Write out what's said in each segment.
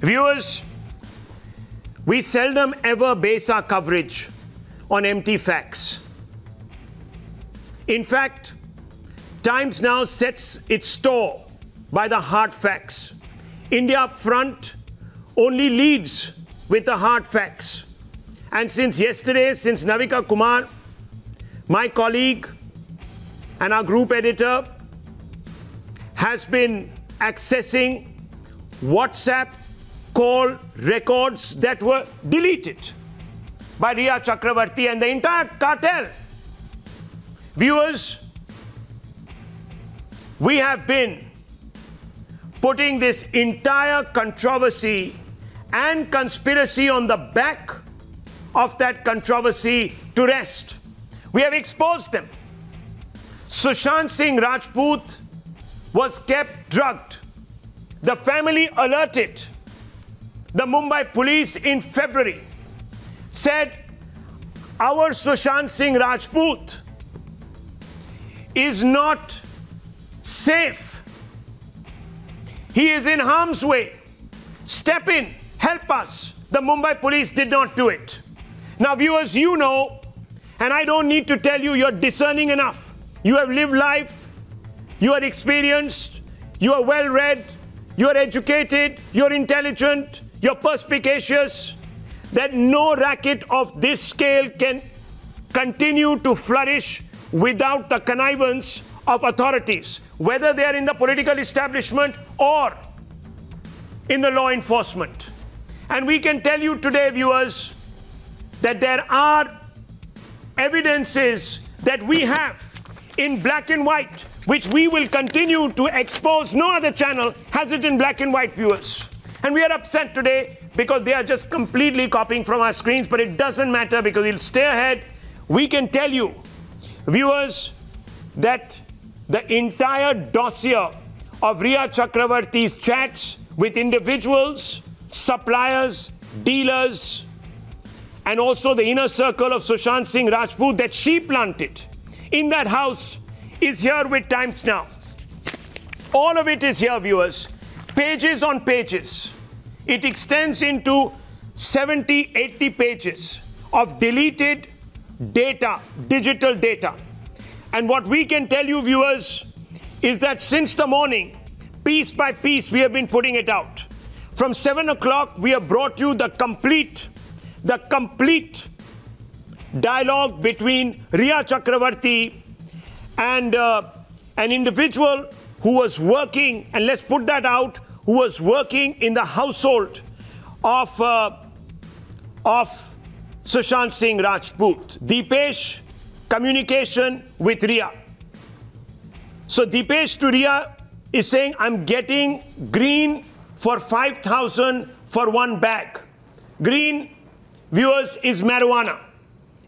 Viewers, we seldom ever base our coverage on empty facts. In fact, Times now sets its store by the hard facts. India Upfront only leads with the hard facts. And since yesterday, since Navika Kumar, my colleague and our group editor, has been accessing WhatsApp call records that were deleted by Rhea Chakraborty and the entire cartel. Viewers, we have been putting this entire controversy and conspiracy on the back of that controversy to rest. We have exposed them. Sushant Singh Rajput was kept drugged. The family alerted the Mumbai Police in February, said our Sushant Singh Rajput is not safe. He is in harm's way. Step in, help us. The Mumbai Police did not do it. Now, viewers, you know, and I don't need to tell you, you're discerning enough. You have lived life, you are experienced, you are well-read, you are educated, you're intelligent, you're perspicacious, that no racket of this scale can continue to flourish without the connivance of authorities, whether they are in the political establishment or in the law enforcement. And we can tell you today, viewers, that there are evidences that we have in black and white, which we will continue to expose. No other channel has it in black and white, viewers. And we are upset today because they are just completely copying from our screens, but it doesn't matter because we'll stay ahead. We can tell you, viewers, that the entire dossier of Rhea Chakraborty's chats with individuals, suppliers, dealers, and also the inner circle of Sushant Singh Rajput that she planted in that house is here with Times Now. All of it is here, viewers. Pages on pages. It extends into 70, 80 pages of deleted data, digital data. And what we can tell you, viewers, is that since the morning, piece by piece, we have been putting it out. From 7 o'clock, we have brought you the complete dialogue between Rhea Chakraborty and an individual who was working, and let's put that out, who was working in the household of Sushant Singh Rajput. Dipesh, communication with Rhea. So Dipesh to Rhea is saying, I'm getting green for 5,000 for one bag. Green, viewers, is marijuana.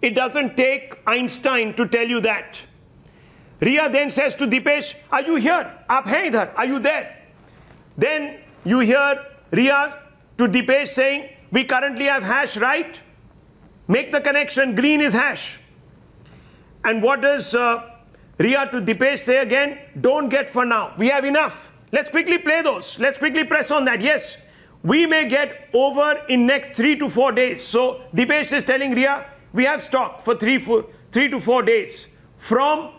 It doesn't take Einstein to tell you that. Rhea then says to Dipesh, are you here? Aap hai idhar? Are you there? Then you hear Rhea to Dipesh saying, we currently have hash, right? Make the connection, green is hash. And what does Rhea to Dipesh say again? Don't get for now. We have enough. Let's quickly play those. Let's quickly press on that. Yes, we may get over in next 3 to 4 days. So Dipesh is telling Rhea, we have stock for 3 to 4 days from,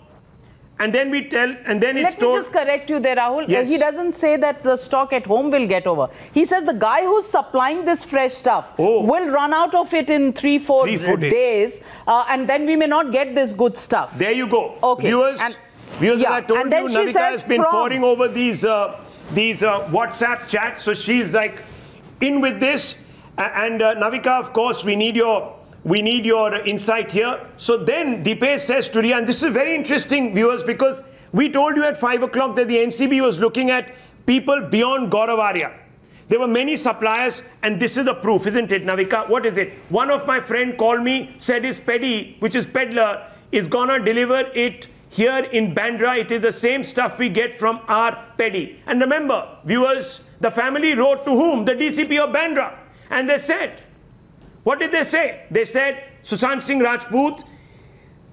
and then we tell, and then it's told. Let me just correct you there, Rahul. Yes. He doesn't say that the stock at home will get over. He says the guy who's supplying this fresh stuff will run out of it in 3-4 days, and then we may not get this good stuff. There you go. Okay. Viewers, viewers, I told you, Navika has been poring over these WhatsApp chats, so she's like in with this. And Navika, of course, we need your insight here. So then Dipesh says to Rhea, and this is very interesting, viewers, because we told you at 5 o'clock that the NCB was looking at people beyond Gaurav Arya. There were many suppliers, and this is the proof, isn't it, Navika? What is it? One of my friend called me, said his peddy, which is peddler, is gonna deliver it here in Bandra. It is the same stuff we get from our peddy. And remember, viewers, the family wrote to whom? The DCP of Bandra. And they said, what did they say? They said Sushant Singh Rajput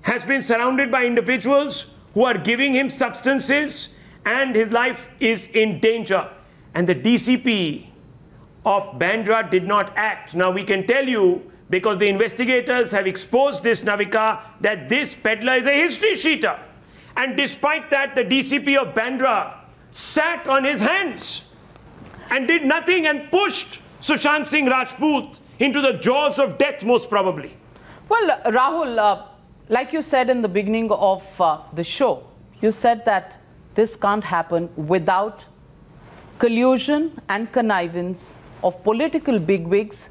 has been surrounded by individuals who are giving him substances and his life is in danger. And the DCP of Bandra did not act. Now we can tell you, because the investigators have exposed this, Navika, that this peddler is a history sheeter. And despite that, the DCP of Bandra sat on his hands and did nothing and pushed Sushant Singh Rajput into the jaws of death, most probably. Well, Rahul, like you said in the beginning of the show, you said that this can't happen without collusion and connivance of political bigwigs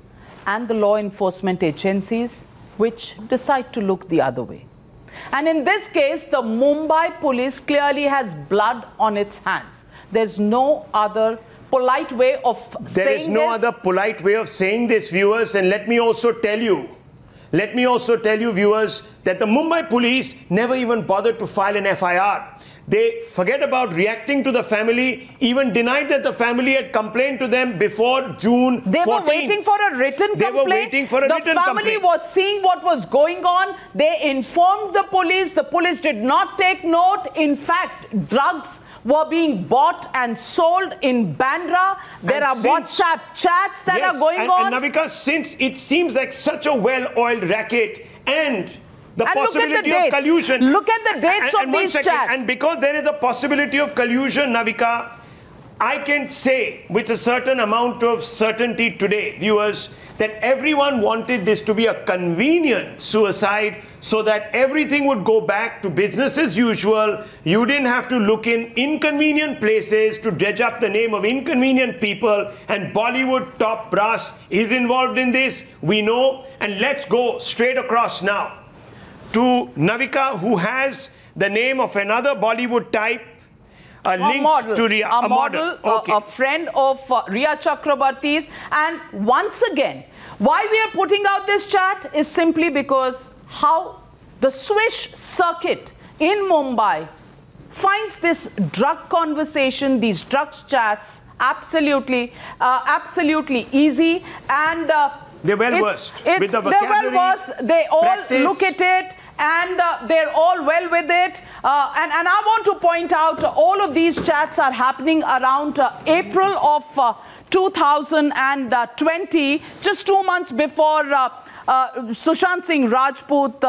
and the law enforcement agencies which decide to look the other way. And in this case, the Mumbai Police clearly has blood on its hands. There's no other polite way of saying this. There is no other polite way of saying this, viewers. And let me also tell you, viewers, that the Mumbai Police never even bothered to file an FIR. They forget about reacting to the family, even denied that the family had complained to them before June 14th. They were waiting for a written complaint. They were waiting for a written complaint. The family was seeing what was going on. They informed the police. The police did not take note. In fact, drugs were being bought and sold in Bandra. There are WhatsApp chats that are going on. And Navika, since it seems like such a well-oiled racket and the possibility of collusion. Look at the dates of these chats. And because there is a possibility of collusion, Navika, I can say with a certain amount of certainty today, viewers, that everyone wanted this to be a convenient suicide so that everything would go back to business as usual. You didn't have to look in inconvenient places to dredge up the name of inconvenient people, and Bollywood top brass is involved in this, we know. And let's go straight across now to Navika, who has the name of another Bollywood type, a model, okay. A friend of Rhea Chakraborty's. And once again, why we are putting out this chat is simply because how the Swish circuit in Mumbai finds this drug conversation, these drugs chats, absolutely easy. And they're well versed with the vocabulary. They're well versed. They all practice. Look at it. And they're all well with it. And I want to point out all of these chats are happening around April of 2020, just 2 months before Sushant Singh Rajput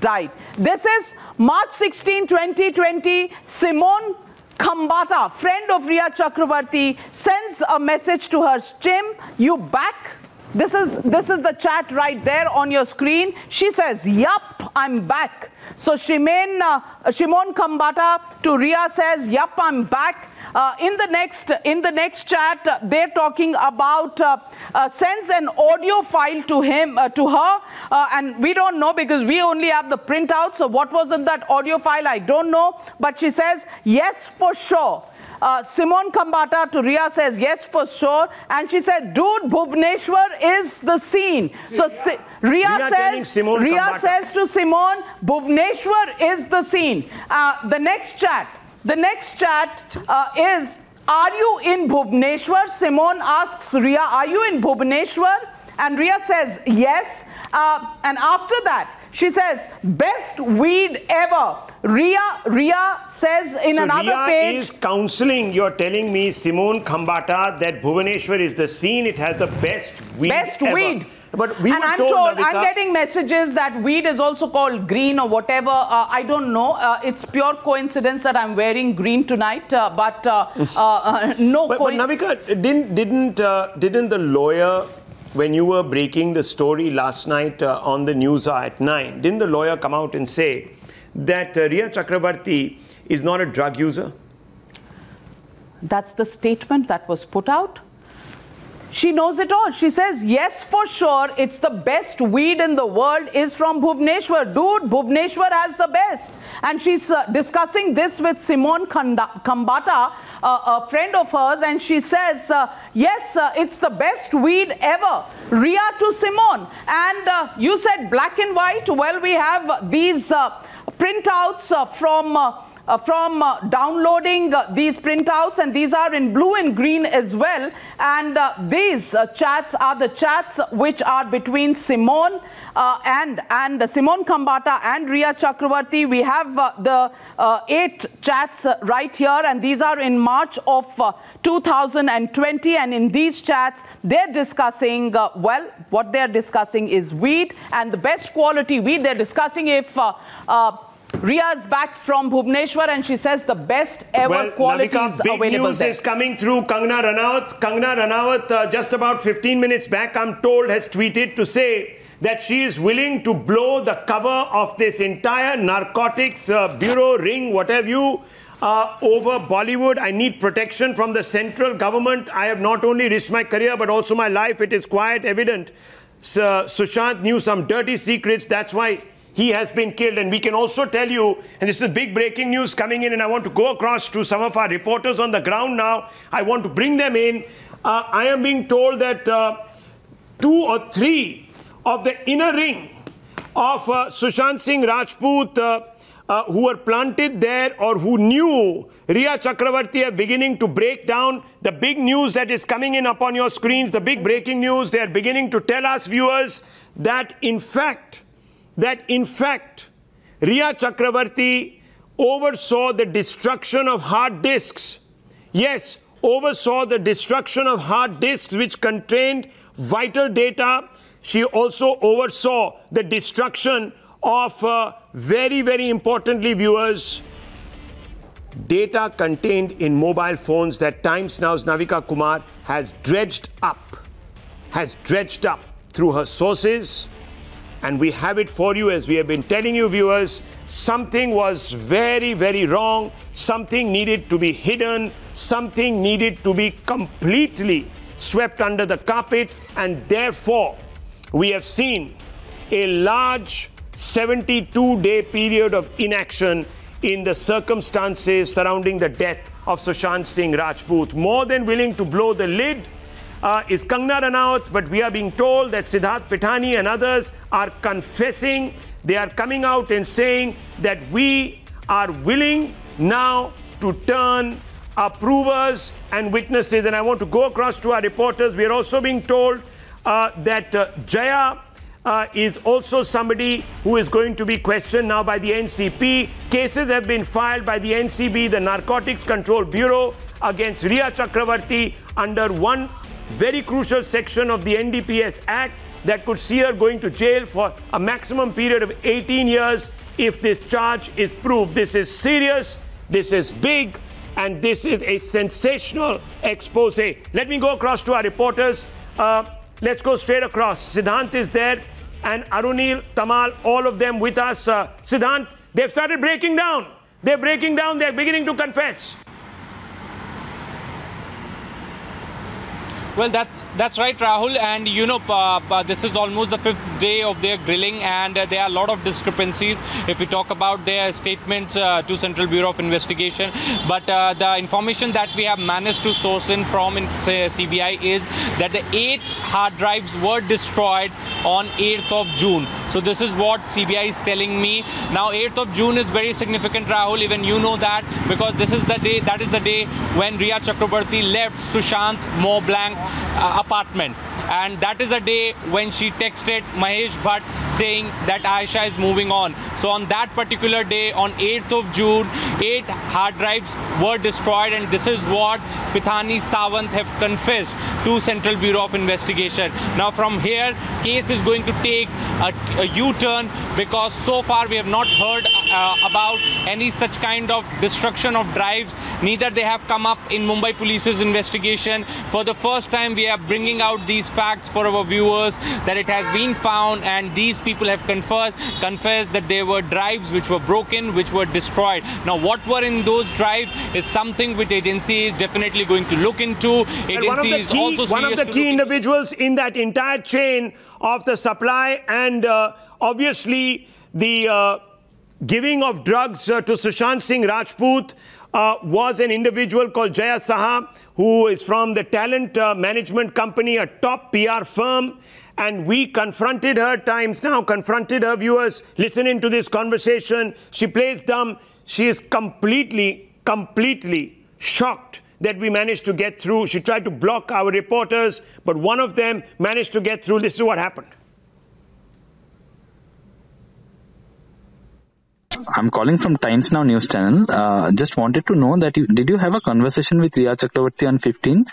died. This is March 16, 2020. Simone Khambatta, friend of Rhea Chakraborty, sends a message to her, Chim, you back? This is the chat right there on your screen. She says, yup, I'm back. So Simone Khambatta to Rhea says, yup, I'm back. In the next chat, they're talking about sends an audio file to her, and we don't know because we only have the printout. So what was in that audio file, I don't know. But she says, yes, for sure. Simone Khambatta to Rhea says, yes, for sure. And she said, dude, Bhubaneswar is the scene. So Rhea says to Simone, Bhubaneswar is the scene. The next chat is, are you in Bhubaneswar? Simone asks Rhea, are you in Bhubaneswar? And Rhea says, yes. And after that, she says, best weed ever. Rhea says in another page. Rhea is counseling. You're telling me, Simone Khambatta, that Bhubaneswar is the scene. It has the best weed ever. But we I'm getting messages that weed is also called green or whatever. I don't know. It's pure coincidence that I'm wearing green tonight. No. But Navika, didn't the lawyer, when you were breaking the story last night on the news at 9, didn't the lawyer come out and say that Rhea Chakraborty is not a drug user? That's the statement that was put out. She knows it all. She says, yes, for sure, it's the best weed in the world is from Bhubaneswar. Dude, Bhubaneswar has the best. And she's discussing this with Simone Khambatta, a friend of hers, and she says, yes, it's the best weed ever. Rhea to Simone. And you said black and white. Well, we have these printouts from downloading these printouts, and these are in blue and green as well. And these chats are the chats which are between Simone and Simone Khambatta and Rhea Chakraborty. We have the 8 chats right here, and these are in March of 2020. And in these chats, they're discussing, well, what they're discussing is weed, and the best quality weed. They're discussing if Rhea's back from Bhubaneswar, and she says the best ever quality is available big news there. is coming through. Kangana Ranaut. Kangana Ranaut, just about 15 minutes back, I'm told, has tweeted to say that she is willing to blow the cover of this entire narcotics bureau, ring, whatever you, over Bollywood. I need protection from the central government. I have not only risked my career, but also my life. It is quite evident. Sushant knew some dirty secrets. That's why he has been killed. And we can also tell you, and this is big breaking news coming in, and I want to go across to some of our reporters on the ground now. I want to bring them in. I am being told that 2 or 3 of the inner ring of Sushant Singh Rajput who were planted there or who knew Rhea Chakraborty are beginning to break down. The big news that is coming in up on your screens, the big breaking news, they are beginning to tell us, viewers, that in fact, Rhea Chakraborty oversaw the destruction of hard disks. Yes, oversaw the destruction of hard disks which contained vital data. She also oversaw the destruction of, very, very importantly, viewers, data contained in mobile phones that Times Now's Navika Kumar has dredged up through her sources. And we have it for you, as we have been telling you, viewers. Something was very, very wrong. Something needed to be hidden. Something needed to be completely swept under the carpet. And therefore, we have seen a large 72-day period of inaction in the circumstances surrounding the death of Sushant Singh Rajput. More than willing to blow the lid is Kangana Ranaut, but we are being told that Siddharth Pithani and others are confessing. They are coming out and saying that we are willing now to turn approvers and witnesses. And I want to go across to our reporters. We are also being told that Jaya is also somebody who is going to be questioned now by the NCP. Cases have been filed by the NCB, the Narcotics Control Bureau, against Rhea Chakraborty under one very crucial section of the NDPS Act that could see her going to jail for a maximum period of 18 years if this charge is proved. This is serious, this is big, and this is a sensational expose. Let me go across to our reporters. Let's go straight across. Siddhant is there, and Arunil, Tamal, all of them with us. Siddhant, they've started breaking down. They're breaking down. They're beginning to confess. Well, that's right, Rahul. And, you know, this is almost the 5th day of their grilling, and there are a lot of discrepancies if we talk about their statements to Central Bureau of Investigation. But the information that we have managed to source in from CBI is that the 8 hard drives were destroyed on 8th of June. So this is what CBI is telling me. Now, 8th of June is very significant, Rahul. Even you know that, because this is the day, that is the day when Rhea Chakraborty left Sushant Blanc apartment, and that is a day when she texted Mahesh Bhatt saying that Aisha is moving on. So on that particular day, on 8th of June, 8 hard drives were destroyed, and this is what Pithani Sawant have confessed to Central Bureau of Investigation. Now from here, case is going to take a U-turn, because so far we have not heard about any such kind of destruction of drives. Neither they have come up in Mumbai Police's investigation. For the first time, we are bringing out these facts for our viewers, that it has been found, and these people have confessed that there were drives which were broken, which were destroyed. Now, what were in those drives is something which agency is definitely going to look into. Agency is also one of the key individuals in that entire chain of the supply and obviously the giving of drugs to Sushant Singh Rajput was an individual called Jaya Saha, who is from the Talent Management Company, a top PR firm. And we confronted her, Times Now confronted her, viewers. Listen into this conversation. She plays dumb. she is completely shocked that we managed to get through. She tried to block our reporters, but one of them managed to get through. This is what happened. I'm calling from Times Now News Channel. Just wanted to know that did you have a conversation with Rhea Chakraborty on 15th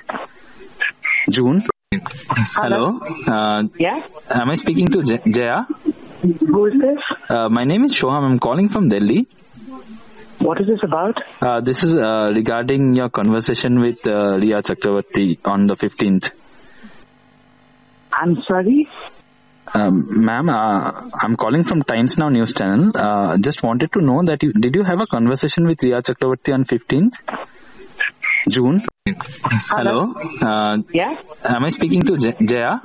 June? Hello. Yeah. Am I speaking to Jaya? Who is this? My name is Shoham. I'm calling from Delhi. What is this about? This is regarding your conversation with Rhea Chakraborty on the 15th. I'm sorry? Ma'am, I'm calling from Times Now News Channel. Just wanted to know that did you have a conversation with Rhea Chakraborty on 15th June? Hello. Yeah. Am I speaking to Jaya?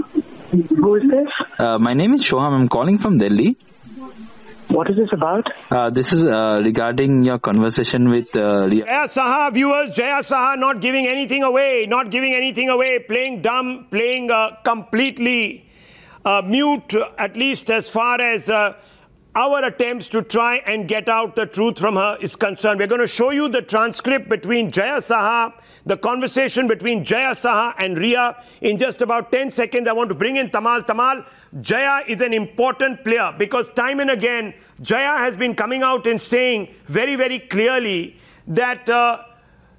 Who is this? My name is Shoham. I'm calling from Delhi. What is this about? This is regarding your conversation with Rhea. Jaya Saha, viewers, Jaya Saha not giving anything away, playing dumb, playing completely mute, at least as far as our attempts to try and get out the truth from her is concerned. We're going to show you the transcript between Jaya Saha, the conversation between Jaya Saha and Rhea in just about 10 seconds. I want to bring in Tamal. Tamal, Jaya is an important player because time and again, Jaya has been coming out and saying very, very clearly that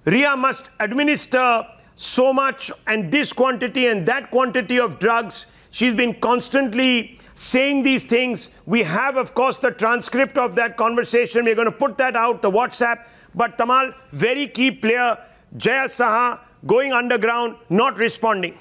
Rhea must administer so much and this quantity and that quantity of drugs. She's been constantly saying these things. We have, of course, the transcript of that conversation. We're going to put that out, the WhatsApp. But Tamal, very key player, Jaya Saha, going underground, not responding.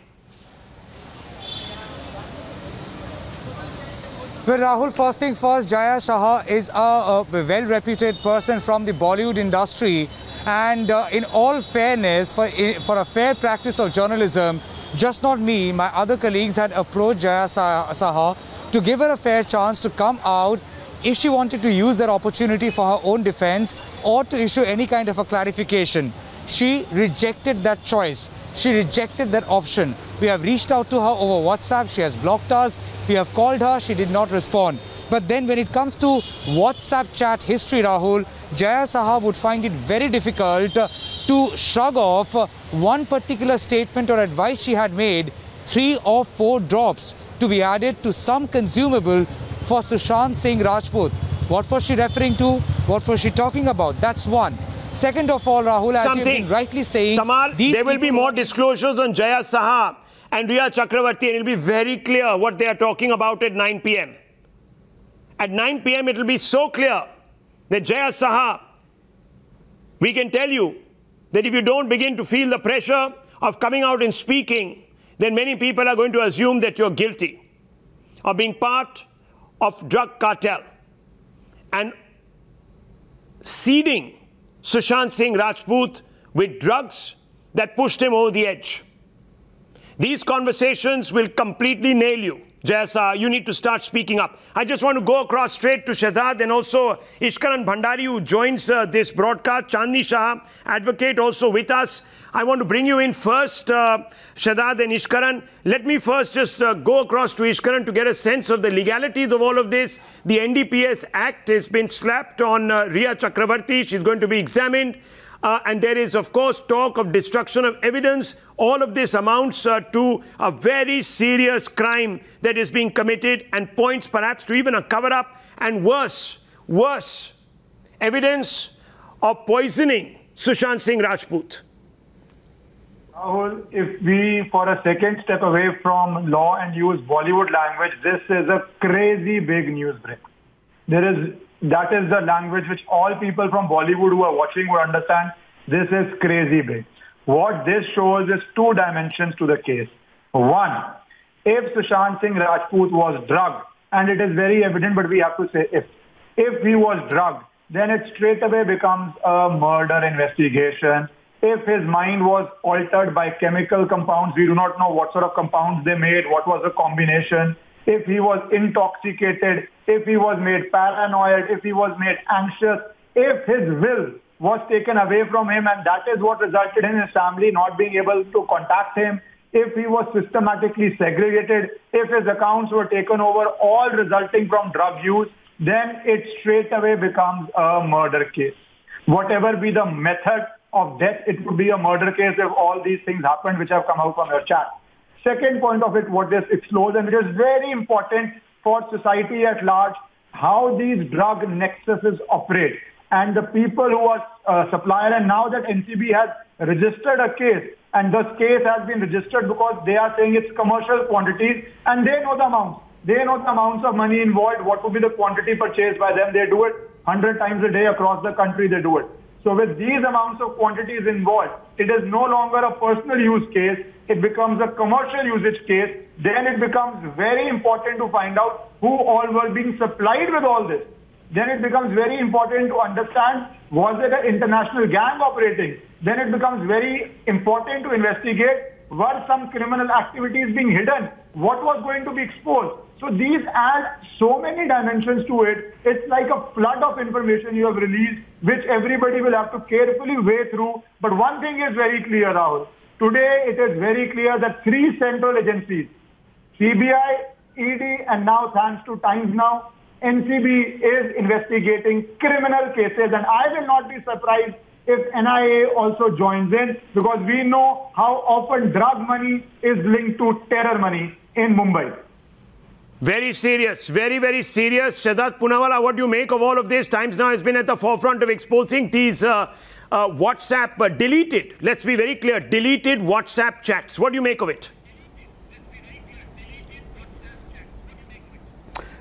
Well, Rahul, first thing first, Jaya Saha is a well-reputed person from the Bollywood industry. And in all fairness, for a fair practice of journalism, just not me, my other colleagues had approached Jaya Saha to give her a fair chance to come out if she wanted to use that opportunity for her own defense or to issue any kind of a clarification. She rejected that choice. She rejected that option. We have reached out to her over WhatsApp. She has blocked us. We have called her. She did not respond. But then when it comes to WhatsApp chat history, Rahul, Jaya Saha would find it very difficult to shrug off one particular statement or advice she had made, 3 or 4 drops to be added to some consumable for Sushant Singh Rajput. What was she referring to? What was she talking about? That's one. Second of all, Rahul, as you've been rightly saying, Tamal, there will be more disclosures on Jaya Saha and Rhea Chakraborty, and it will be very clear what they are talking about at 9 p.m. At 9 p.m. it will be so clear that Jaya Saha, we can tell you that if you don't begin to feel the pressure of coming out and speaking, then many people are going to assume that you're guilty of being part of drug cartel and seeding Sushant Singh Rajput with drugs that pushed him over the edge. These conversations will completely nail you. Jaya Saha, you need to start speaking up. I just want to go across straight to Shehzad and also Ishkaran Bhandari, who joins this broadcast. Chandni Shah, advocate, also with us. I want to bring you in first, Shehzad and Ishkaran. Let me first just go across to Ishkaran to get a sense of the legalities of all of this. The NDPS Act has been slapped on Rhea Chakraborty. She's going to be examined. And there is, of course, talk of destruction of evidence. All of this amounts to a very serious crime that is being committed and points perhaps to even a cover-up and worse, evidence of poisoning Sushant Singh Rajput. Rahul, if we for a second step away from law and use Bollywood language, this is a crazy big news break. That is the language which all people from Bollywood who are watching will understand. This is crazy big. What this shows is 2 dimensions to the case. One, if Sushant Singh Rajput was drugged, and it is very evident, but we have to say if he was drugged, then it straight away becomes a murder investigation. If his mind was altered by chemical compounds, we do not know what sort of compounds they made, what was the combination. If he was intoxicated, if he was made paranoid, if he was made anxious, if his will was taken away from him, and that is what resulted in his family not being able to contact him, if he was systematically segregated, if his accounts were taken over, all resulting from drug use, then it straight away becomes a murder case. whatever be the method of death, it would be a murder case if all these things happened which have come out from your chat. Second point of it, what this explores, and it is very important for society at large, how these drug nexuses operate. And the people who are supplier, and now that NCB has registered a case, and this case has been registered because they are saying it's commercial quantities, and they know the amounts. They know the amounts of money involved, what would be the quantity purchased by them. They do it 100 times a day across the country, they do it. So with these amounts of quantities involved, it is no longer a personal use case, it becomes a commercial usage case. Then it becomes very important to find out who all were being supplied with all this. Then it becomes very important to understand, was it an international gang operating? Then it becomes very important to investigate, were some criminal activities being hidden? What was going to be exposed? So these add so many dimensions to it. It's like a flood of information you have released, which everybody will have to carefully weigh through. But one thing is very clear, Rahul. Today, it is very clear that three central agencies, CBI, ED, and now thanks to Times Now, NCB is investigating criminal cases. And I will not be surprised if NIA also joins in, because we know how often drug money is linked to terror money in Mumbai. Very serious, very, very serious. Shehzad Poonawalla, what do you make of all of this? Times Now has been at the forefront of exposing these WhatsApp deleted, let's be very clear, deleted WhatsApp chats. What do you make of it?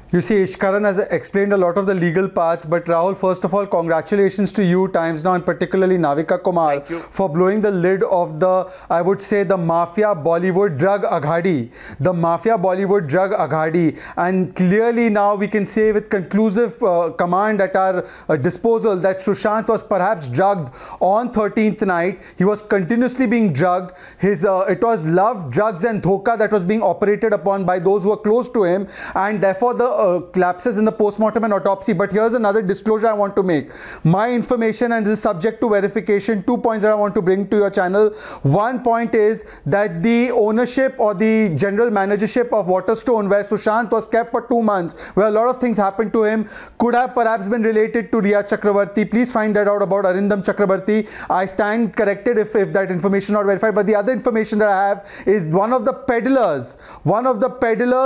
You see, Ishkaran has explained a lot of the legal parts, but Rahul, first of all, congratulations to you, Times Now, and particularly Navika Kumar, for blowing the lid of the, I would say, the Mafia Bollywood Drug Aghadi. The Mafia Bollywood Drug Aghadi. And clearly now we can say with conclusive command at our disposal that Sushant was perhaps drugged on 13th night. He was continuously being drugged. It was love, drugs and dhokha that was being operated upon by those who were close to him, and therefore the collapses in the postmortem and autopsy. But here's another disclosure I want to make. My information, and this is subject to verification, 2 points that I want to bring to your channel. One point is that the ownership or the general managership of Waterstone, where Sushant was kept for 2 months, where a lot of things happened to him, could have perhaps been related to Rhea Chakraborty. Please find that out about Arindam Chakraborty. I stand corrected if that information is not verified. But the other information that I have is one of the peddlers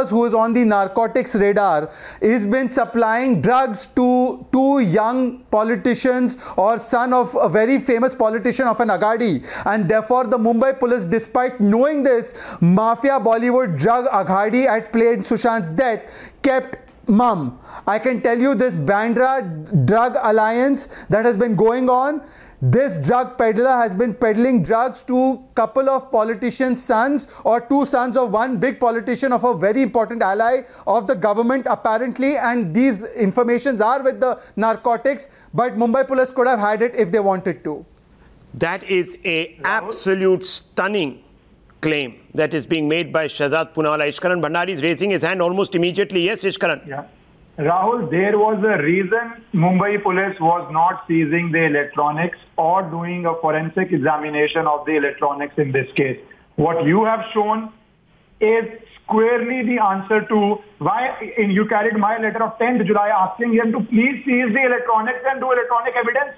who is on the narcotics radar has been supplying drugs to 2 young politicians or son of a very famous politician of an Aghadi. And therefore the Mumbai Police, despite knowing this Mafia Bollywood Drug Aghadi at play in Sushant's death, kept mum. I can tell you this Bandra drug alliance that has been going on, this drug peddler has been peddling drugs to a couple of politicians' sons or 2 sons of one big politician of a very important ally of the government apparently, and these informations are with the narcotics, but Mumbai Police could have had it if they wanted to. That is an absolute stunning claim that is being made by Shehzad Poonawalla. Ishkaran Bhandari is raising his hand almost immediately. Yes, Ishkaran. Yeah. Rahul, there was a reason Mumbai Police was not seizing the electronics or doing a forensic examination of the electronics in this case. What you have shown is squarely the answer to why you carried my letter of 10th July asking him to please seize the electronics and do electronic evidence.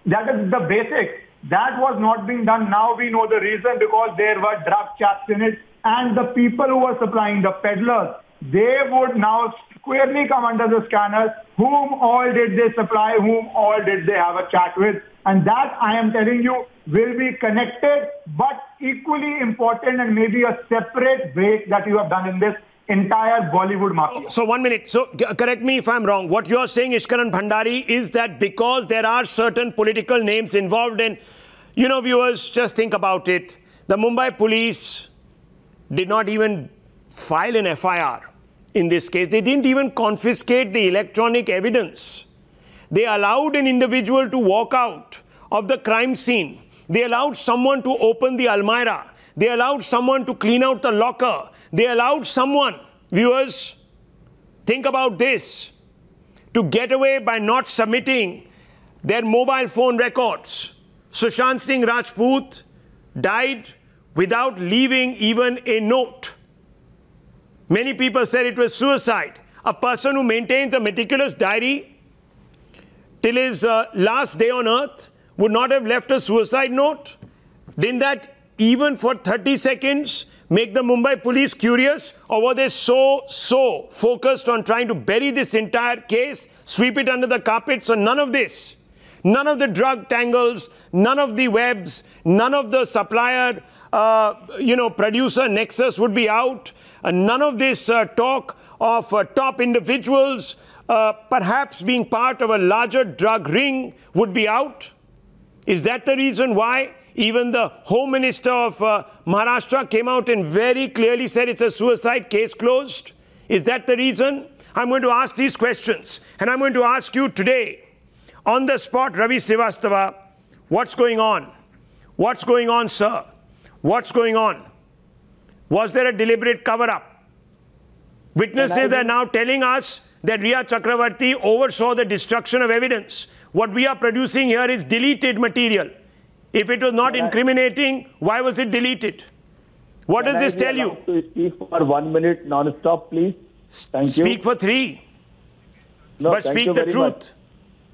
That is the basic. That was not being done. Now we know the reason, because there were drug chats in it, and the people who were supplying, the peddlers, they would now squarely come under the scanners. Whom all did they supply? Whom all did they have a chat with? And that, I am telling you, will be connected, but equally important, and maybe a separate break that you have done in this entire Bollywood market. So 1 minute. So correct me if I'm wrong. What you're saying, Ishkaran Bhandari, is that because there are certain political names involved in, viewers, just think about it. The Mumbai Police did not even file an FIR in this case. They didn't even confiscate the electronic evidence. They allowed an individual to walk out of the crime scene. They allowed someone to open the almirah. They allowed someone to clean out the locker. They allowed someone, viewers, think about this, to get away by not submitting their mobile phone records. Sushant Singh Rajput died without leaving even a note. Many people said it was suicide. A person who maintains a meticulous diary till his last day on earth, would not have left a suicide note? Didn't that, even for 30 seconds, make the Mumbai police curious? Or were they so focused on trying to bury this entire case, sweep it under the carpet? So none of this, none of the drug tangles, none of the webs, none of the supplier, producer nexus would be out. None of this talk of top individuals perhaps being part of a larger drug ring would be out. Is that the reason why even the Home Minister of Maharashtra came out and very clearly said it's a suicide case closed? Is that the reason? I'm going to ask these questions, and I'm going to ask you today, on the spot, Ravi Srivastava, what's going on? What's going on, sir? What's going on? Was there a deliberate cover-up? Witnesses are now telling us that Rhea Chakraborty oversaw the destruction of evidence. What we are producing here is deleted material. If it was not incriminating, why was it deleted? What does this tell you? To speak for 1 minute non-stop, please. Thank you. Speak for 3. No, but speak the truth.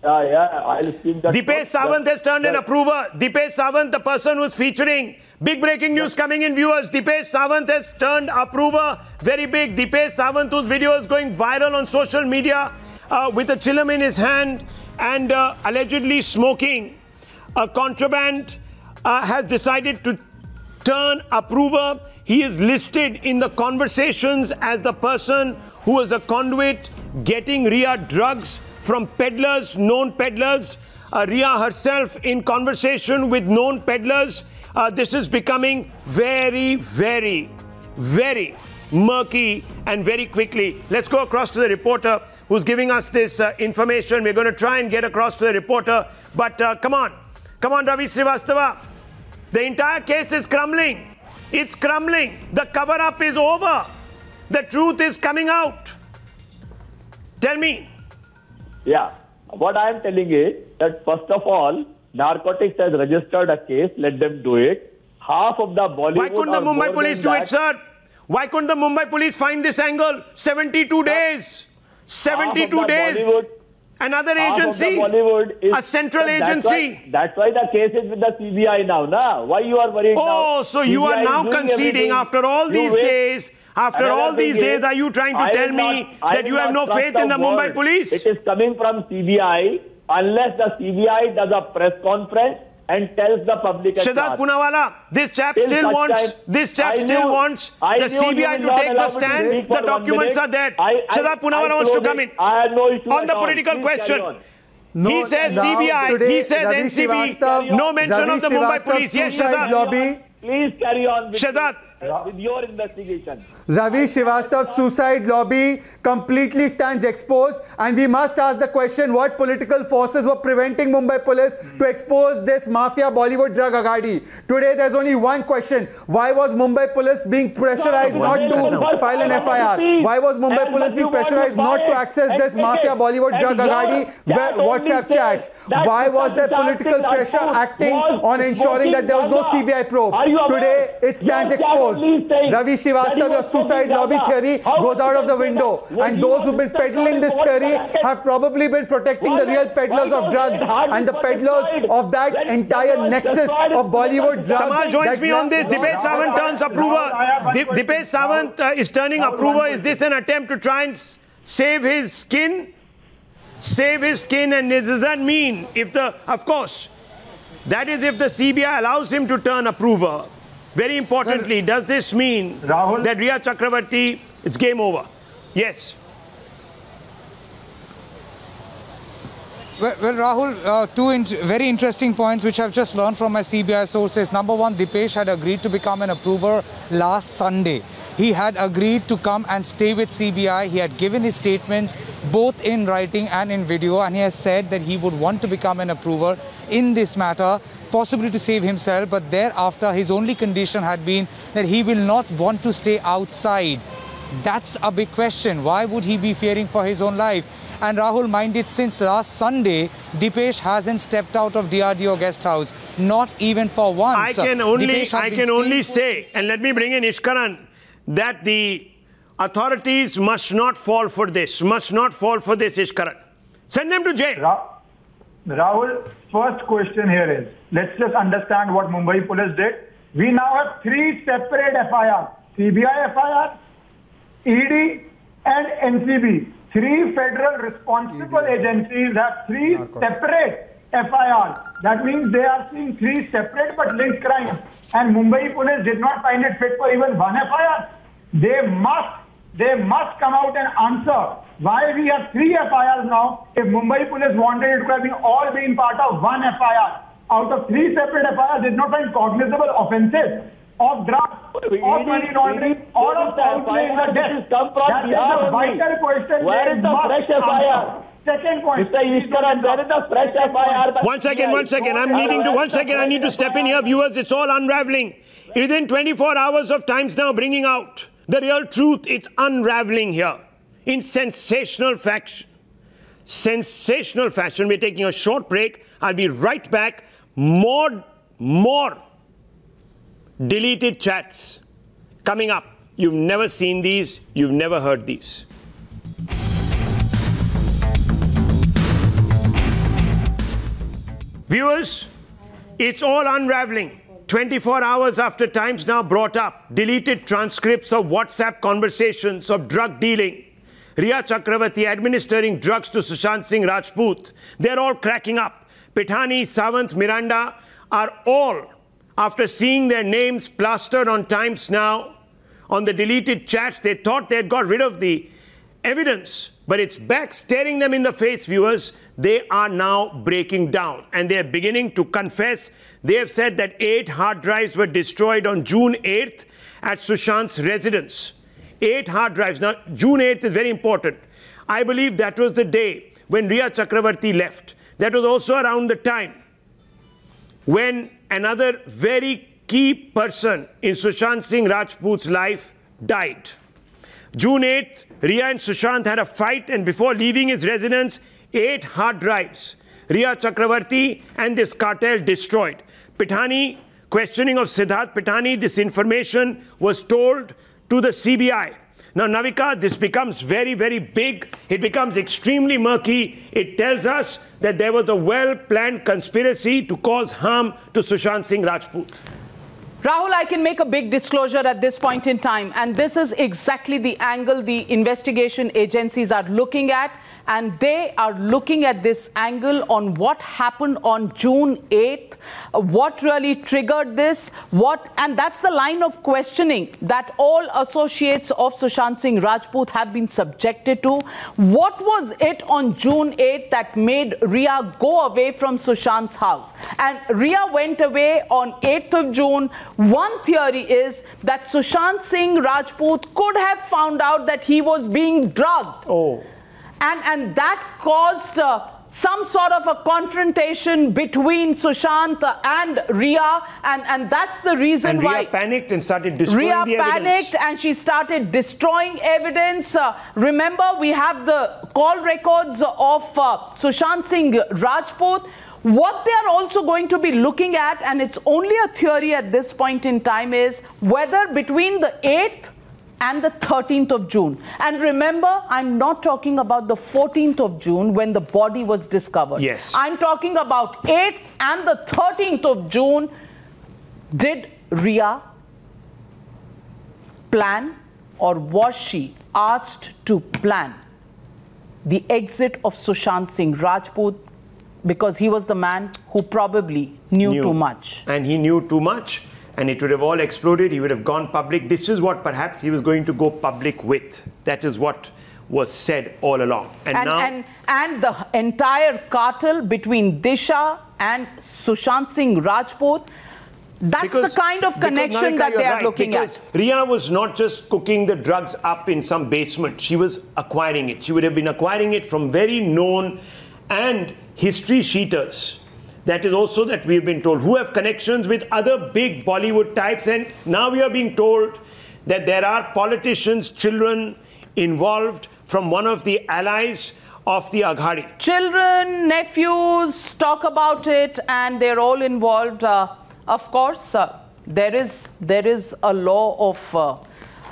I'll speak the truth. Dipesh Sawant has turned an approver. Dipesh Sawant, the person who's featuring. Big breaking news coming in, viewers. Dipesh Sawant has turned approver. Very big. Dipesh Sawant, whose video is going viral on social media with a chillum in his hand and allegedly smoking a contraband, has decided to turn approver. He is listed in the conversations as the person who was a conduit getting Rhea drugs from peddlers, known peddlers. Rhea herself in conversation with known peddlers. This is becoming very, very, very murky and very quickly. Let's go across to the reporter who's giving us this information. We're going to try and get across to the reporter. But come on, Ravi Srivastava. The entire case is crumbling. It's crumbling. The cover-up is over. The truth is coming out. Tell me. Yeah. What I am telling is that first of all, narcotics has registered a case. Let them do it. Half of the Bollywood. Why couldn't the Mumbai police do it, sir? Why couldn't the Mumbai police find this angle? 72 days. 72 days. Bollywood, another agency. A central agency. That's why the case is with the CBI now. Nah? Why you are worried now? Oh, so you are now conceding after all these days. After all these days, are you trying to tell me that you have no faith in the Mumbai police? It is coming from CBI unless the CBI does a press conference and tells the public. Shehzad Poonawalla, this chap still wants the CBI to take the stand. The documents are there. Shehzad Poonawalla wants to come in. I have no issue on the political question. He says CBI, he says NCB, no mention of the Mumbai police. Yes, Shehzad. Please carry on with Shehzad. With your investigation. Ravi Srivastava's suicide lobby completely stands exposed, and we must ask the question, what political forces were preventing Mumbai police to expose this Mafia Bollywood Drug Aghadi? Today there's only one question. Why was Mumbai police being pressurized not to file an FIR? Why was Mumbai police being pressurized not to access this Mafia Bollywood Drug Aghadi WhatsApp chats? Why was there political pressure acting on ensuring that there was no CBI probe? Today it stands exposed. Ravi Srivastava, your suicide lobby theory goes out of the window. And those who've been peddling this theory have probably been protecting the real peddlers of drugs and the peddlers of that entire nexus of Bollywood drugs. Tamal joins me on this. Dipesh Sawant turns approver. Dipesh Sawant is turning approver. Is this an attempt to try and save his skin? Save his skin, and does that mean of course, that is if the CBI allows him to turn approver. Very importantly, does this mean that Rhea Chakraborty, it's game over? Yes. Well, Rahul, two very interesting points which I've just learned from my CBI sources. Number one, Dipesh had agreed to become an approver last Sunday. He had agreed to come and stay with CBI. He had given his statements both in writing and in video, and he has said that he would want to become an approver in this matter, possibly to save himself, but thereafter his only condition had been that he will not want to stay outside. That's a big question. Why would he be fearing for his own life? And Rahul, mind it, since last Sunday, Dipesh hasn't stepped out of DRDO guest house, not even for once. I can only say, and let me bring in Ishkaran, that the authorities must not fall for this, Ishkaran. Send them to jail. Rahul, first question here is, let's just understand what Mumbai Police did. We now have 3 separate FIRs, CBI FIR, ED and NCB. 3 federal responsible agencies have 3 separate FIRs. That means they are seeing 3 separate but linked crimes. And Mumbai Police did not find it fit for even 1 FIR. They must come out and answer why we have 3 FIRs now. If Mumbai Police wanted, it could have been all been part of 1 FIR. Out of 3 separate FIRs, did not find cognizable offences of drugs, of money laundering, or of outlay in the death. That is the vital question. Where is the fresh FIR? Second point. Mr. Ishkaran, where is the fresh FIR? One second. I need to step in here, viewers. It's all unraveling. Within 24 hours of Times Now bringing out the real truth, it's unraveling here in sensational fashion. Sensational fashion. We're taking a short break. I'll be right back. More deleted chats coming up. You've never seen these. You've never heard these. Viewers, it's all unraveling. 24 hours after Times Now brought up deleted transcripts of WhatsApp conversations of drug dealing. Rhea Chakraborty administering drugs to Sushant Singh Rajput. They're all cracking up. Pithani, Sawant, Miranda are all, after seeing their names plastered on Times Now, on the deleted chats, they thought they had got rid of the evidence. But it's back staring them in the face, viewers. They are now breaking down and they're beginning to confess. They have said that 8 hard drives were destroyed on June 8th at Sushant's residence. 8 hard drives. Now, June 8th is very important. I believe that was the day when Rhea Chakraborty left. That was also around the time when another very key person in Sushant Singh Rajput's life died. June 8th, Rhea and Sushant had a fight, and before leaving his residence, 8 hard drives, Rhea Chakraborty and this cartel destroyed. Pithani, questioning of Siddharth Pithani, this information was told to the CBI. Now, Navika, this becomes very, very big. It becomes extremely murky. It tells us that there was a well-planned conspiracy to cause harm to Sushant Singh Rajput. Rahul, I can make a big disclosure at this point in time, and this is exactly the angle the investigation agencies are looking at. And they are looking at this angle on what happened on June 8th, what really triggered this, and that's the line of questioning that all associates of Sushant Singh Rajput have been subjected to. What was it on June 8th that made Rhea go away from Sushant's house? And Rhea went away on 8th of June. One theory is that Sushant Singh Rajput could have found out that he was being drugged. Oh. And that caused some sort of a confrontation between Sushant and Rhea, and that's the reason why Rhea panicked and started destroying the evidence. Rhea panicked and she started destroying evidence. Remember, we have the call records of Sushant Singh Rajput. What they are also going to be looking at, and it's only a theory at this point in time, is whether between the 8th and the 13th of June. And remember, I'm not talking about the 14th of June when the body was discovered. Yes. I'm talking about 8th and the 13th of June. Did Rhea plan, or was she asked to plan the exit of Sushant Singh Rajput because he was the man who probably knew too much? And he knew too much. And it would have all exploded. He would have gone public. This is what perhaps he was going to go public with. That is what was said all along. And the entire cartel between Disha and Sushant Singh Rajput, that's the kind of connection that they are looking at. Rhea was not just cooking the drugs up in some basement. She was acquiring it. She would have been acquiring it from very known and history sheeters. That is also that we've been told, who have connections with other big Bollywood types. And now we are being told that there are politicians' children involved from one of the allies of the Aghadi. Children, nephews, talk about it, and they're all involved. Of course, there is a law of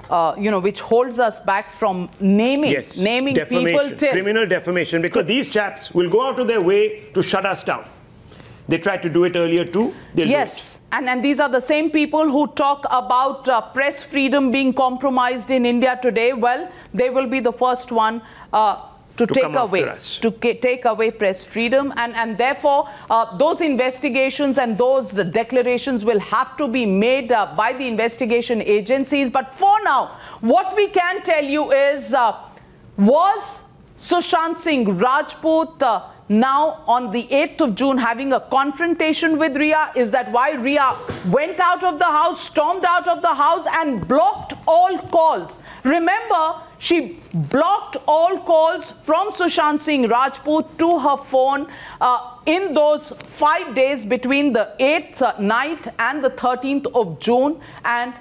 which holds us back from naming people till criminal defamation, because these chaps will go out of their way to shut us down. They tried to do it earlier too. They'll do it. And these are the same people who talk about press freedom being compromised in India today. Well, they will be the first one to take away press freedom, and therefore those investigations and those declarations will have to be made by the investigation agencies. But for now, what we can tell you is, was Sushant Singh Rajput now on the 8th of June having a confrontation with Rhea? Is that why Rhea went out of the house, stormed out of the house and blocked all calls? Remember, she blocked all calls from Sushant Singh Rajput to her phone in those 5 days between the 8th night and the 13th of June. And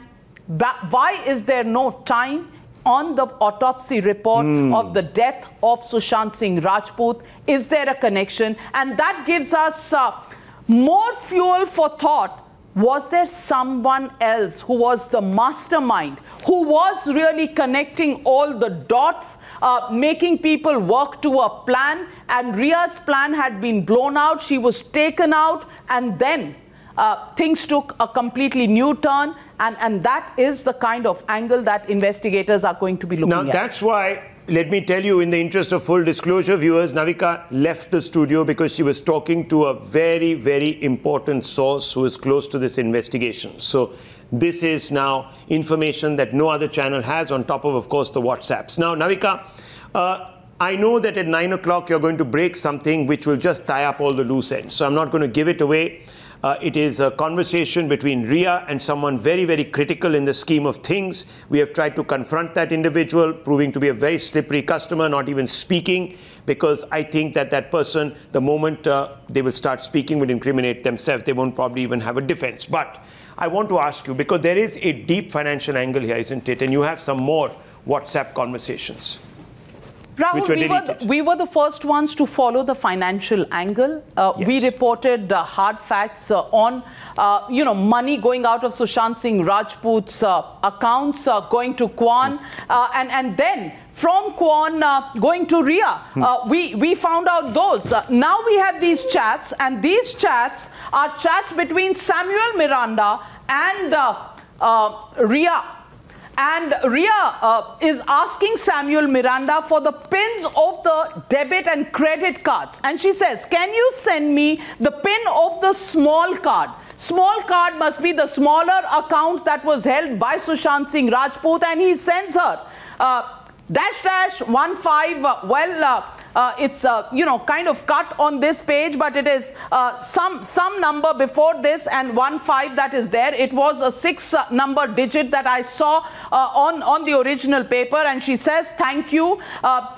why is there no time on the autopsy report of the death of Sushant Singh Rajput? Is there a connection? And that gives us more fuel for thought. Was there someone else who was the mastermind, who was really connecting all the dots, making people work to a plan? And Rhea's plan had been blown out. She was taken out, and then things took a completely new turn. And that is the kind of angle that investigators are going to be looking at. Now, that's why, let me tell you, in the interest of full disclosure, viewers, Navika left the studio because she was talking to a very, very important source who is close to this investigation. So this is now information that no other channel has, on top of course, the WhatsApps. Now, Navika, I know that at 9 o'clock you're going to break something which will just tie up all the loose ends. So I'm not going to give it away. It is a conversation between Rhea and someone very, very critical in the scheme of things. We have tried to confront that individual, proving to be a very slippery customer, not even speaking, because I think that that person, the moment they will start speaking, will incriminate themselves. They won't probably even have a defense. But I want to ask you, because there is a deep financial angle here, isn't it? And you have some more WhatsApp conversations. Rahul, we were the first ones to follow the financial angle. We reported hard facts on, money going out of Sushant Singh Rajput's accounts, going to Quan, and then from Quan going to Rhea. We found out those. Now we have these chats, and these chats are chats between Samuel Miranda and Rhea. And Rhea is asking Samuel Miranda for the pins of the debit and credit cards. And she says, can you send me the pin of the small card? Small card must be the smaller account that was held by Sushant Singh Rajput. And he sends her --15. It's kind of cut on this page, but it is some number before this and 15 that is there. It was a 6-number digit that I saw on the original paper, and she says thank you.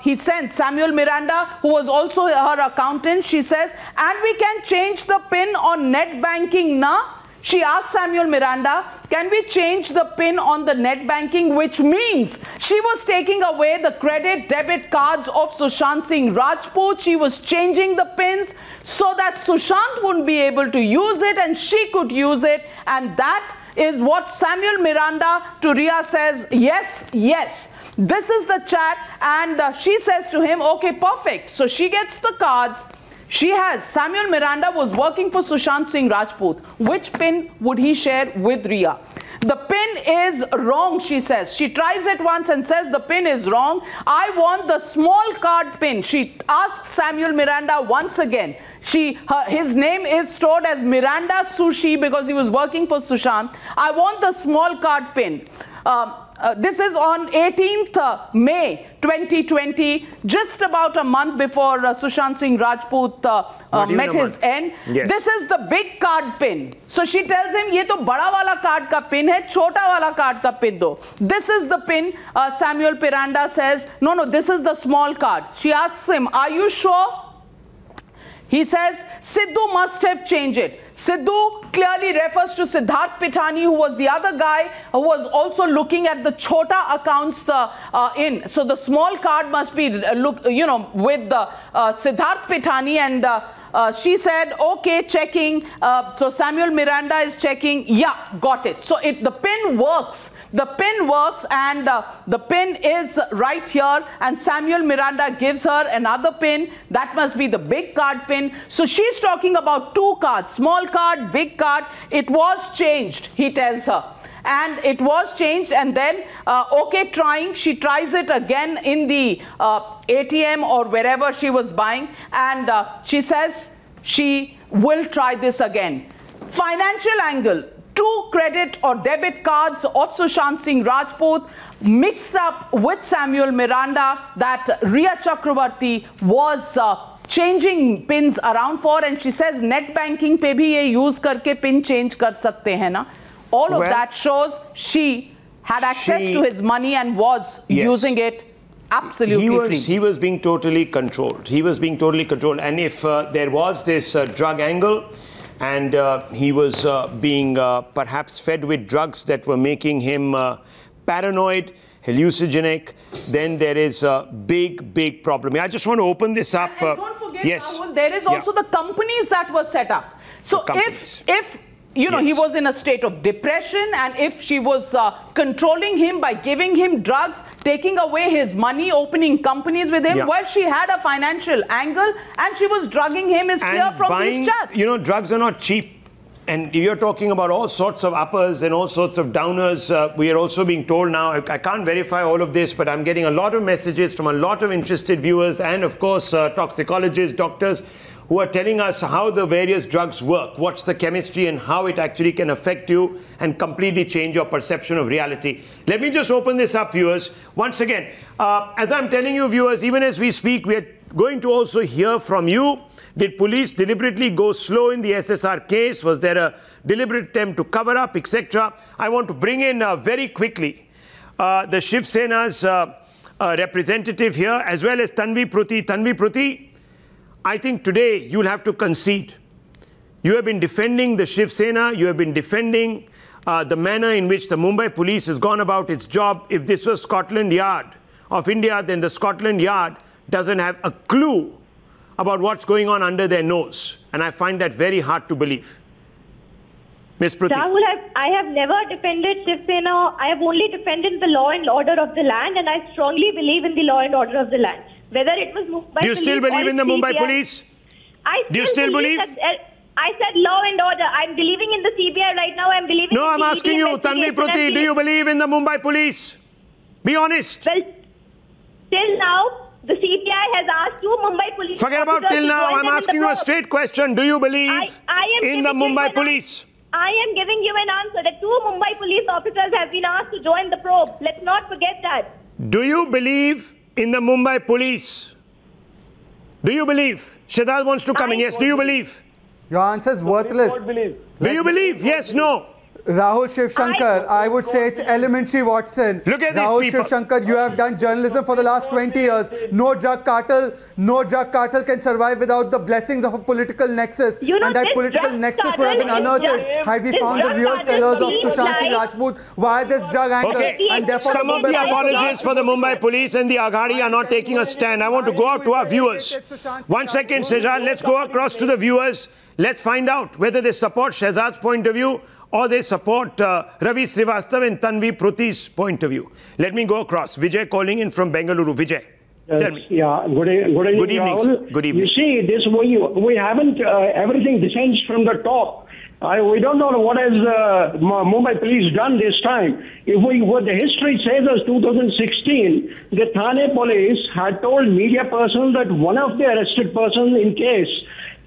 He sends Samuel Miranda, who was also her accountant. She says, and we can change the pin on net banking na? She asked Samuel Miranda, can we change the pin on the net banking, which means she was taking away the credit debit cards of Sushant Singh Rajput. She was changing the pins so that Sushant wouldn't be able to use it and she could use it. And that is what Samuel Miranda to Rhea says, yes, yes. This is the chat, and she says to him, okay, perfect. So she gets the cards. She has, Samuel Miranda was working for Sushant Singh Rajput. Which pin would he share with Rhea? The pin is wrong, she says. She tries it once and says the pin is wrong. I want the small card pin. She asks Samuel Miranda once again. His name is stored as Miranda Sushi because he was working for Sushant. I want the small card pin. This is on 18th May 2020, just about a month before Sushant Singh Rajput met his end. Yes. This is the big card pin. So she tells him, ye to bada wala card ka pin hai, chota wala card ka pin do. This is the pin. Samuel Miranda says, no, this is the small card. She asks him, are you sure? He says, Sidhu must have changed it. Sidhu clearly refers to Siddharth Pithani, who was the other guy who was also looking at the chota accounts So the small card must be, with Siddharth Pithani, and she said, okay, checking. So Samuel Miranda is checking. Yeah, got it. So the pin works. The pin works, and the pin is right here, and Samuel Miranda gives her another pin. That must be the big card pin. So she's talking about two cards, small card, big card. It was changed, he tells her. And it was changed, and then, she tries it again in the ATM or wherever she was buying, and she says she will try this again. Financial angle. 2 credit or debit cards of Sushant Singh Rajput mixed up with Samuel Miranda that Rhea Chakraborty was changing pins around for, and she says net banking pe bhi ye use karke pin change kar sakte hain na. All of that shows she had access to his money and was using it absolutely free. He was being totally controlled. He was being totally controlled. And if there was this drug angle, and he was being perhaps fed with drugs that were making him paranoid, hallucinogenic, then there is a big problem. I just want to open this up. And don't forget, Rahul, there is also the companies that were set up. So if he was in a state of depression, and if she was controlling him by giving him drugs, taking away his money, opening companies with him, well, she had a financial angle, and she was drugging him, is clear from these chats. Drugs are not cheap. And you're talking about all sorts of uppers and all sorts of downers. We are also being told now, I can't verify all of this, but I'm getting a lot of messages from a lot of interested viewers and, of course, toxicologists, doctors, who are telling us how the various drugs work, what's the chemistry, and how it actually can affect you and completely change your perception of reality. Let me just open this up, viewers. Once again, as I'm telling you, viewers, even as we speak, we are going to also hear from you. Did police deliberately go slow in the SSR case? Was there a deliberate attempt to cover up, etc.? I want to bring in very quickly the Shiv Sena's representative here, as well as Tanvi Pruthi. Tanvi Pruthi, I think today you'll have to concede. You have been defending the Shiv Sena. You have been defending the manner in which the Mumbai Police has gone about its job. If this was Scotland Yard of India, then the Scotland Yard doesn't have a clue about what's going on under their nose. And I find that very hard to believe. Ms. Pruthi. Rahul, I have never defended Shiv Sena. I have only defended the law and order of the land, and I strongly believe in the law and order of the land. Whether it was Mumbai Police. Do you still believe in the Mumbai Police? Do you still believe? I said law and order. I'm believing in the CBI right now. I'm believing in I'm asking you, Tanvi Pruthi, do you believe in the Mumbai Police? Be honest. Well, till now, the CBI has asked 2 Mumbai Police. Forget about till now. I'm asking you a straight question. Do you believe in the Mumbai Police? I am giving you an answer that 2 Mumbai police officers have been asked to join the probe. Let's not forget that. Do you believe in the Mumbai Police? Do you believe? Shehzad wants to come in. Yes, do you believe? Your answer is worthless. Do you believe? Yes, no. Rahul Shiv Shankar, I would say it's elementary, Watson. Look at Rahul these people. Shiv Shankar, you have done journalism for the last 20 years. No drug cartel can survive without the blessings of a political nexus. And that political nexus would have been unearthed had we found the real killers of Sushant Singh Rajput. Why this drug angle? And therefore some of the apologists for the Mumbai Police and the Aghadi are not taking a stand. I want to go out to our viewers. 1 second, Shehzad. Let's go across to the viewers. Let's find out whether they support Shehzad's point of view or they support Ravi Srivastav and Tanvi Pruthi's point of view. Let me go across. Vijay calling in from Bengaluru. Vijay, tell me. Yeah, good evening, Rahul. Good evening. You see, this we haven't, everything descends from the top. We don't know what has Mumbai Police done this time. What the history says is 2016, the Thane Police had told media persons that one of the arrested persons in case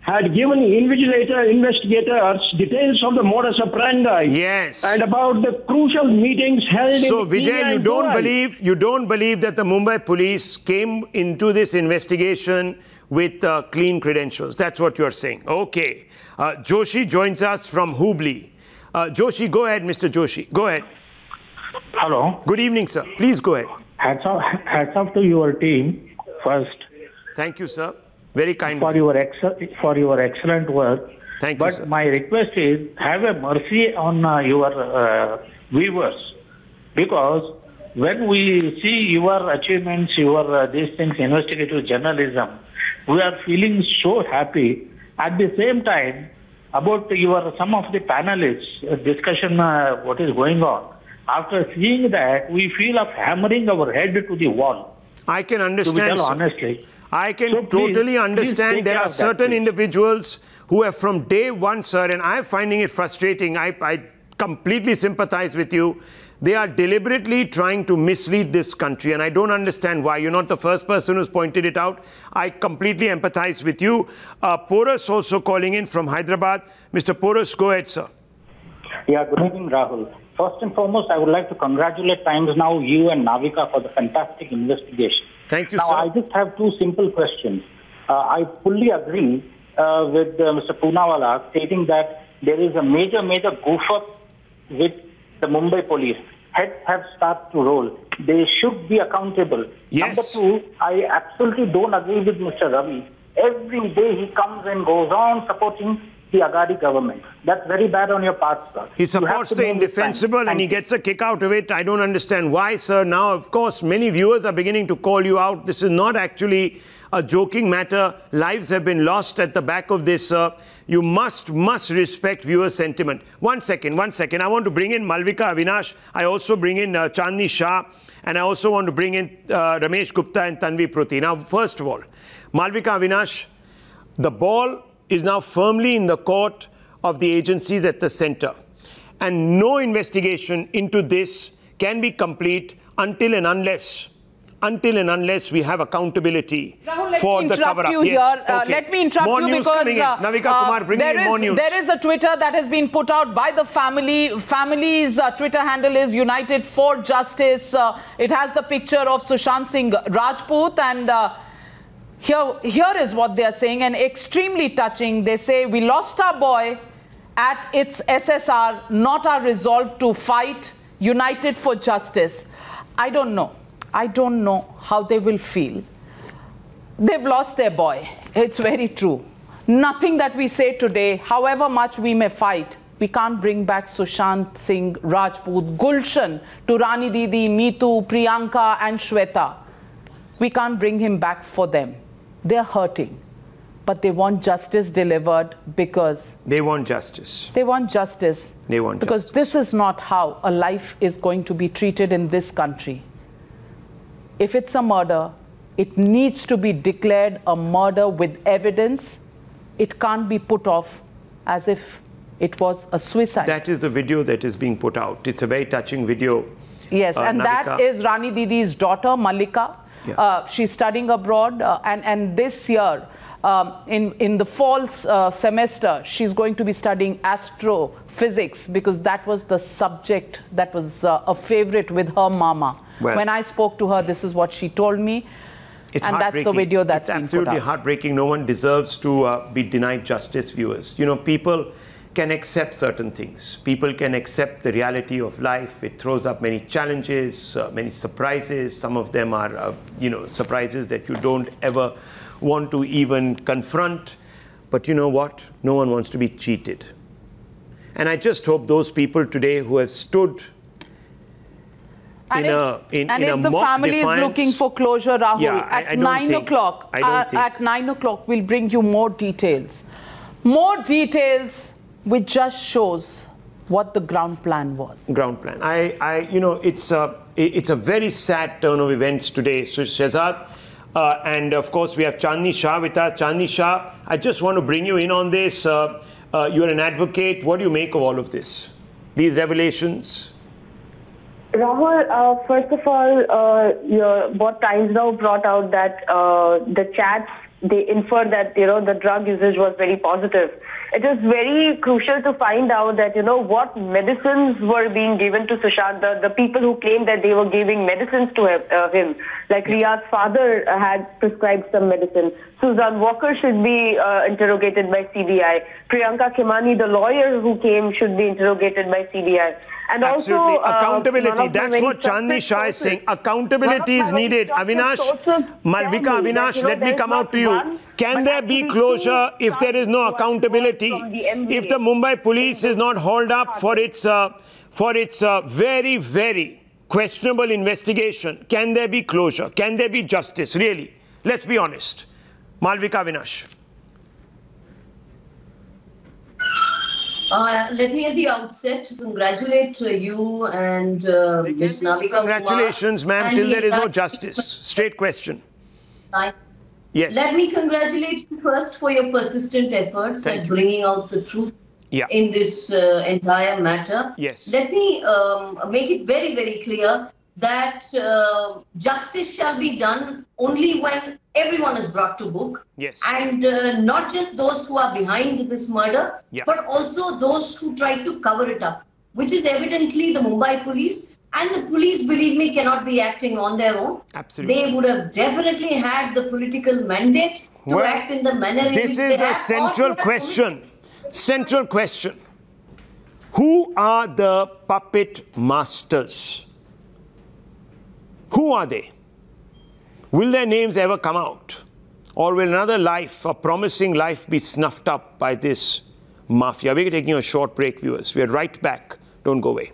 had given investigators details of the modus operandi. Yes. And about the crucial meetings held so, in Vijay, you don't believe that the Mumbai Police came into this investigation with clean credentials. That's what you're saying. Okay. Joshi joins us from Hubli. Joshi, go ahead, Mr. Joshi. Go ahead. Hello. Good evening, sir. Please go ahead. Hats off to your team first. Thank you, sir. Very kind for your excellent work. Thank you, sir. But my request is have a mercy on your viewers, because when we see your achievements, your these things, investigative journalism, we are feeling so happy. At the same time, about some of the panelists discussion, what is going on, After seeing that, we feel of hammering our head to the wall. I can understand. To be honestly. I can totally understand. There are certain individuals who have from day one, sir, and I'm finding it frustrating. I completely sympathize with you. They are deliberately trying to mislead this country, and I don't understand why. You're not the first person who's pointed it out. I completely empathize with you. Porus also calling in from Hyderabad. Mr. Porus, go ahead, sir. Yeah, good evening, Rahul. First and foremost, I would like to congratulate Times Now, you and Navika for the fantastic investigation. Thank you, sir. Now, I just have two simple questions. I fully agree with Mr. Poonawala stating that there is a major goof-up with the Mumbai Police. Heads have started to roll. They should be accountable. Yes. Number two, I absolutely don't agree with Mr. Ravi. Every day he comes and goes on supporting the Aghadi government. That's very bad on your part, sir. He supports the indefensible and he gets a kick out of it. I don't understand why, sir. Now, of course, many viewers are beginning to call you out. This is not actually a joking matter. Lives have been lost at the back of this, sir. You must respect viewer sentiment. One second. I want to bring in Malvika Avinash. I also bring in Chandni Shah. And I also want to bring in Ramesh Gupta and Tanvi Pruthi. Now, first of all, Malvika Avinash, the ball is now firmly in the court of the agencies at the center. And no investigation into this can be complete until and unless we have accountability for the cover-up. Let me interrupt you because Navika Kumar, bring in more news. There is a Twitter that has been put out by the family. Family's Twitter handle is United for Justice. It has the picture of Sushant Singh Rajput, and here is what they are saying, and extremely touching. They say, we lost our boy at its SSR, not our resolve to fight, united for justice. I don't know how they will feel. They've lost their boy. It's very true. Nothing that we say today, however much we may fight, we can't bring back Sushant Singh Rajput, Gulshan, Turani Didi, Meetu, Priyanka and Shweta. We can't bring him back for them. They're hurting, but they want justice delivered because... They want justice. They want justice. They want because justice. This is not how a life is going to be treated in this country. If it's a murder, it needs to be declared a murder with evidence. It can't be put off as if it was a suicide. That is the video that is being put out. It's a very touching video. Yes, and Navika. that is Rani Didi's daughter, Mallika. Yeah. She's studying abroad, and this year, in the fall semester, she's going to be studying astrophysics because that was the subject that was a favorite with her mama. Well, when I spoke to her, this is what she told me. It's and that's the video that's been put out. It's absolutely heartbreaking. No one deserves to be denied justice, viewers. You know, people can accept certain things. People can accept the reality of life. It throws up many challenges, many surprises. Some of them are, surprises that you don't ever want to even confront. But you know what? No one wants to be cheated. And I just hope those people today who have stood if the family is looking for closure, Rahul, at 9 o'clock, at 9 o'clock, we'll bring you more details. More details, which just shows what the ground plan was. Ground plan. It's a very sad turn of events today, Shehzad. And of course, we have Chandni Shah with us. Chandni Shah, I just want to bring you in on this. You're an advocate. What do you make of all of this? These revelations? Rahul, first of all, what Times Now brought out that the chats, they inferred that, the drug usage was very positive. It is very crucial to find out that, what medicines were being given to Sushant, the people who claimed that they were giving medicines to him. Like Rhea's father had prescribed some medicine. Suzanne Walker should be interrogated by CBI. Priyanka Khemani, the lawyer who came, should be interrogated by CBI. And absolutely. Also, accountability. That's what Chandni Shah is saying. Accountability is needed. Avinash, Malvika Avinash, let me come out to you. Can there be closure if there is no accountability? If the Mumbai Police is not hauled up for its very, very questionable investigation, can there be closure? Can there be justice? Really? Let's be honest. Malvika Avinash. Let me at the outset congratulate you and Ms. Navika. Congratulations, ma'am, till there is no justice. Straight question. Yes. Let me congratulate you first for your persistent efforts at bringing out the truth in this entire matter. Yes. Let me make it very, very clear that justice shall be done only when everyone is brought to book. Yes. And not just those who are behind this murder, but also those who try to cover it up, which is evidently the Mumbai Police. And the police, believe me, cannot be acting on their own. Absolutely. They would have definitely had the political mandate to act in the manner in which they have. This is the central question. Central question. Who are the puppet masters? Who are they? Will their names ever come out? Or will another life, a promising life, be snuffed up by this mafia? We're taking a short break, viewers. We're right back. Don't go away.